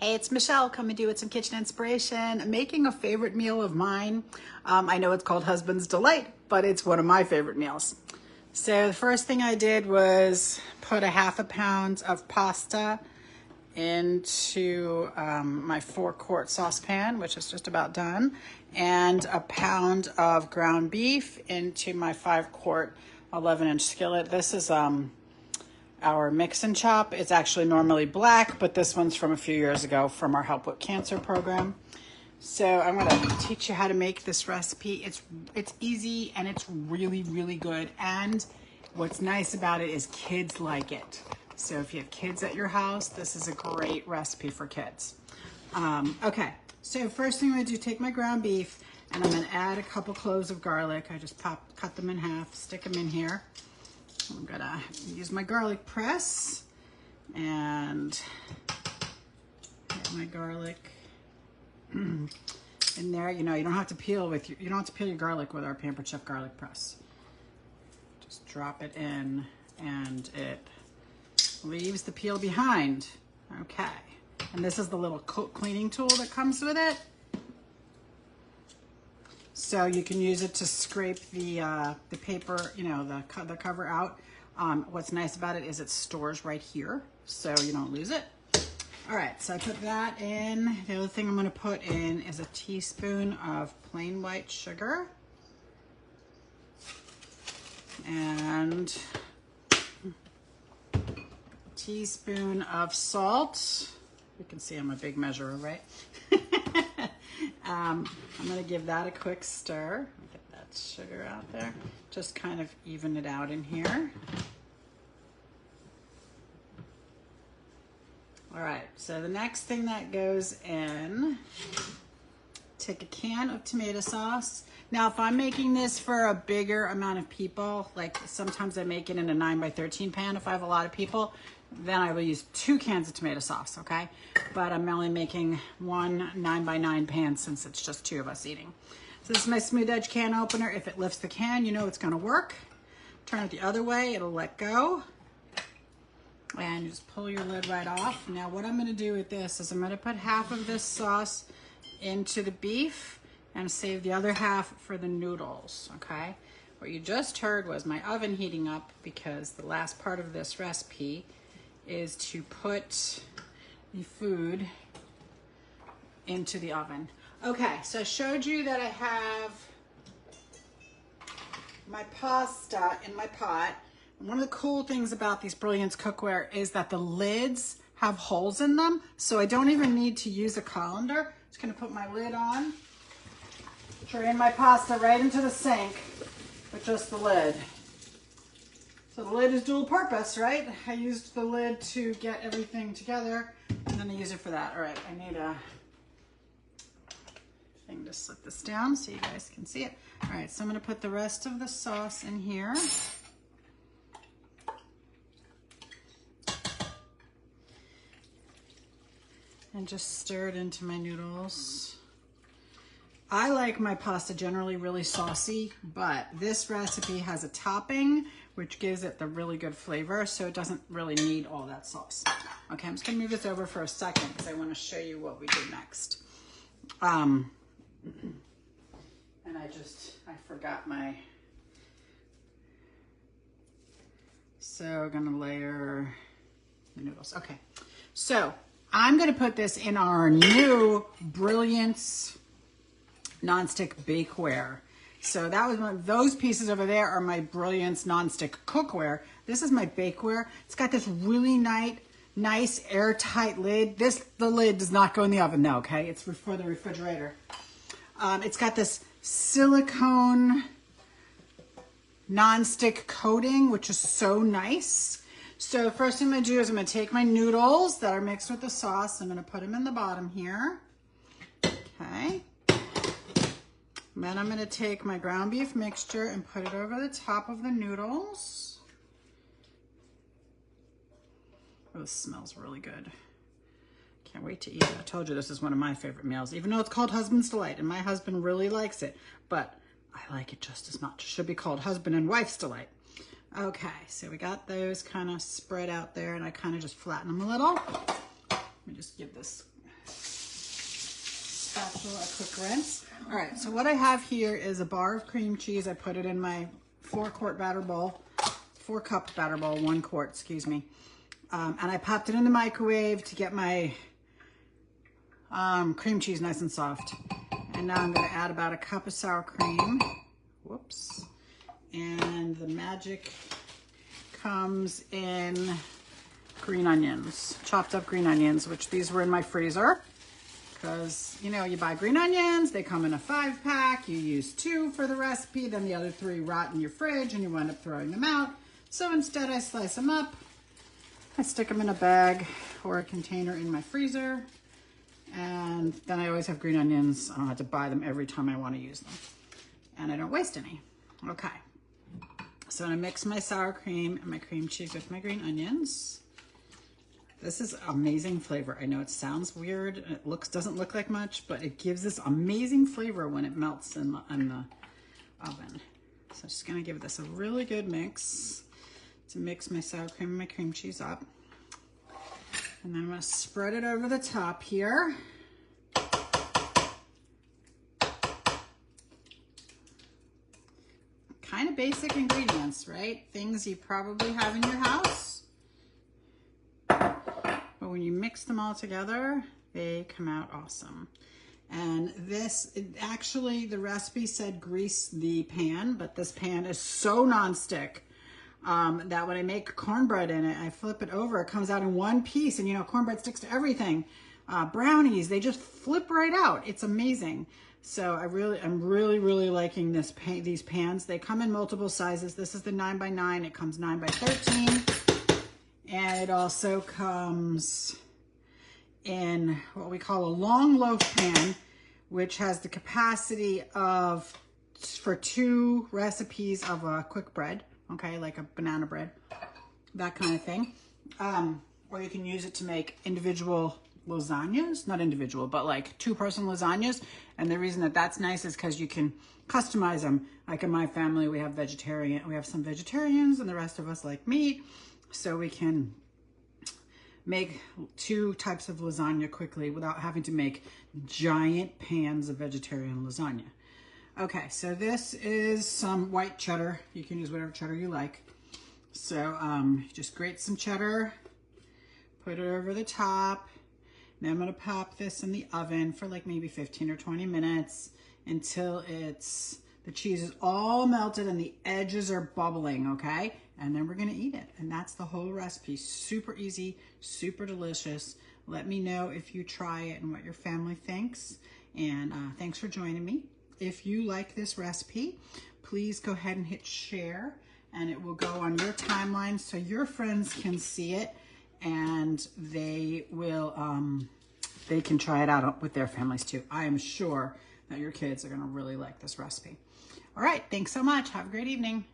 Hey, it's Michelle coming to you with some kitchen inspiration. Making a favorite meal of mine. I know it's called Husband's Delight, but it's one of my favorite meals. So the first thing I did was put a half a pound of pasta into my 4-quart saucepan, which is just about done, and a pound of ground beef into my 5-quart 11-inch skillet. This is our mix and chop. It's actually normally black, but this one's from a few years ago from our Help with Cancer program. So I'm gonna teach you how to make this recipe. It's easy and it's really, really good. And what's nice about it is kids like it. So if you have kids at your house, this is a great recipe for kids. Okay, so first thing I'm gonna do, take my ground beef and I'm gonna add a couple cloves of garlic. I just cut them in half, stick them in here. I'm gonna use my garlic press and get my garlic in there. You know, you don't have to peel your garlic with our Pampered Chef garlic press. Just drop it in and it leaves the peel behind. Okay, and this is the little cleaning tool that comes with it. So you can use it to scrape the paper, you know, the cover out. What's nice about it is it stores right here, so you don't lose it. All right, so I put that in. The other thing I'm gonna put in is a teaspoon of plain white sugar and a teaspoon of salt. You can see I'm a big measurer, right? I'm gonna give that a quick stir. Get that sugar out there. Just kind of even it out in here. All right, so the next thing that goes in, take a can of tomato sauce. Now, if I'm making this for a bigger amount of people, like sometimes I make it in a 9x13 pan if I have a lot of people, then I will use 2 cans of tomato sauce, okay? But I'm only making one 9x9 pan since it's just 2 of us eating. So this is my smooth edge can opener. If it lifts the can, you know it's gonna work. Turn it the other way, it'll let go. And you just pull your lid right off. Now what I'm gonna do with this is I'm gonna put half of this sauce into the beef and save the other half for the noodles, okay? What you just heard was my oven heating up because the last part of this recipe is to put the food into the oven. Okay, so I showed you that I have my pasta in my pot. And one of the cool things about these Brilliance cookware is that the lids have holes in them, so I don't even need to use a colander. Just gonna put my lid on, drain my pasta right into the sink with just the lid. So the lid is dual purpose, right? I used the lid to get everything together, and then I use it for that. All right, I need a thing to slip this down so you guys can see it. All right, so I'm gonna put the rest of the sauce in here. And just stir it into my noodles. I like my pasta generally really saucy, but this recipe has a topping which gives it the really good flavor, so it doesn't really need all that sauce. Okay, I'm just gonna move this over for a second because I wanna show you what we do next. And I forgot my, so I'm gonna layer the noodles. Okay, so I'm gonna put this in our new Brilliance nonstick bakeware. So that was one of those pieces over there are my Brilliance nonstick cookware. This is my bakeware. It's got this really nice airtight lid. The lid does not go in the oven though, okay? It's for the refrigerator. It's got this silicone nonstick coating, which is so nice. So first thing I'm gonna do is I'm gonna take my noodles that are mixed with the sauce. I'm gonna put them in the bottom here. Okay. And then I'm gonna take my ground beef mixture and put it over the top of the noodles. Oh, this smells really good. Can't wait to eat it. I told you this is one of my favorite meals, even though it's called Husband's Delight, and my husband really likes it, but I like it just as much. It should be called Husband and Wife's Delight. Okay, so we got those kind of spread out there, and I kind of just flatten them a little. Let me just give this spatula a quick rinse. All right, so what I have here is a bar of cream cheese. I put it in my 4-quart batter bowl, 4-cup batter bowl, 1 quart, excuse me. And I popped it in the microwave to get my cream cheese nice and soft. And now I'm gonna add about a cup of sour cream. Whoops. And the magic comes in green onions, chopped up green onions, which these were in my freezer. Because, you know, you buy green onions, they come in a 5-pack, you use 2 for the recipe, then the other 3 rot in your fridge and you wind up throwing them out. So instead I slice them up, I stick them in a bag or a container in my freezer, and then I always have green onions. I don't have to buy them every time I want to use them. And I don't waste any. Okay. So I'm gonna mix my sour cream and my cream cheese with my green onions. This is amazing flavor. I know it sounds weird. It doesn't look like much, but it gives this amazing flavor when it melts in the oven. So I'm just gonna give this a really good mix to mix my sour cream and my cream cheese up. And then I'm gonna spread it over the top here. Kind of basic ingredients, right? Things you probably have in your house. But when you mix them all together, they come out awesome. And this, actually, the recipe said grease the pan, but this pan is so nonstick that when I make cornbread in it, I flip it over, it comes out in one piece. And you know, cornbread sticks to everything. Brownies, they just flip right out. It's amazing. So I'm really liking these pans. They come in multiple sizes. This is the 9x9. It comes 9x13. And it also comes in what we call a long loaf pan, which has the capacity for 2 recipes of a quick bread. Okay, like a banana bread, that kind of thing. Or you can use it to make individual lasagnas, not individual, but like 2-person lasagnas. And the reason that that's nice is because you can customize them. Like in my family, we have some vegetarians and the rest of us like meat. So we can make 2 types of lasagna quickly without having to make giant pans of vegetarian lasagna. Okay, so this is some white cheddar. You can use whatever cheddar you like. So just grate some cheddar, put it over the top. Now I'm gonna pop this in the oven for like maybe 15 or 20 minutes until the cheese is all melted and the edges are bubbling, okay? And then we're gonna eat it. And that's the whole recipe. Super easy, super delicious. Let me know if you try it and what your family thinks. And thanks for joining me. If you like this recipe, please go ahead and hit share, and it will go on your timeline so your friends can see it, and they can try it out with their families too. I am sure that your kids are gonna really like this recipe. All right, thanks so much. Have a great evening.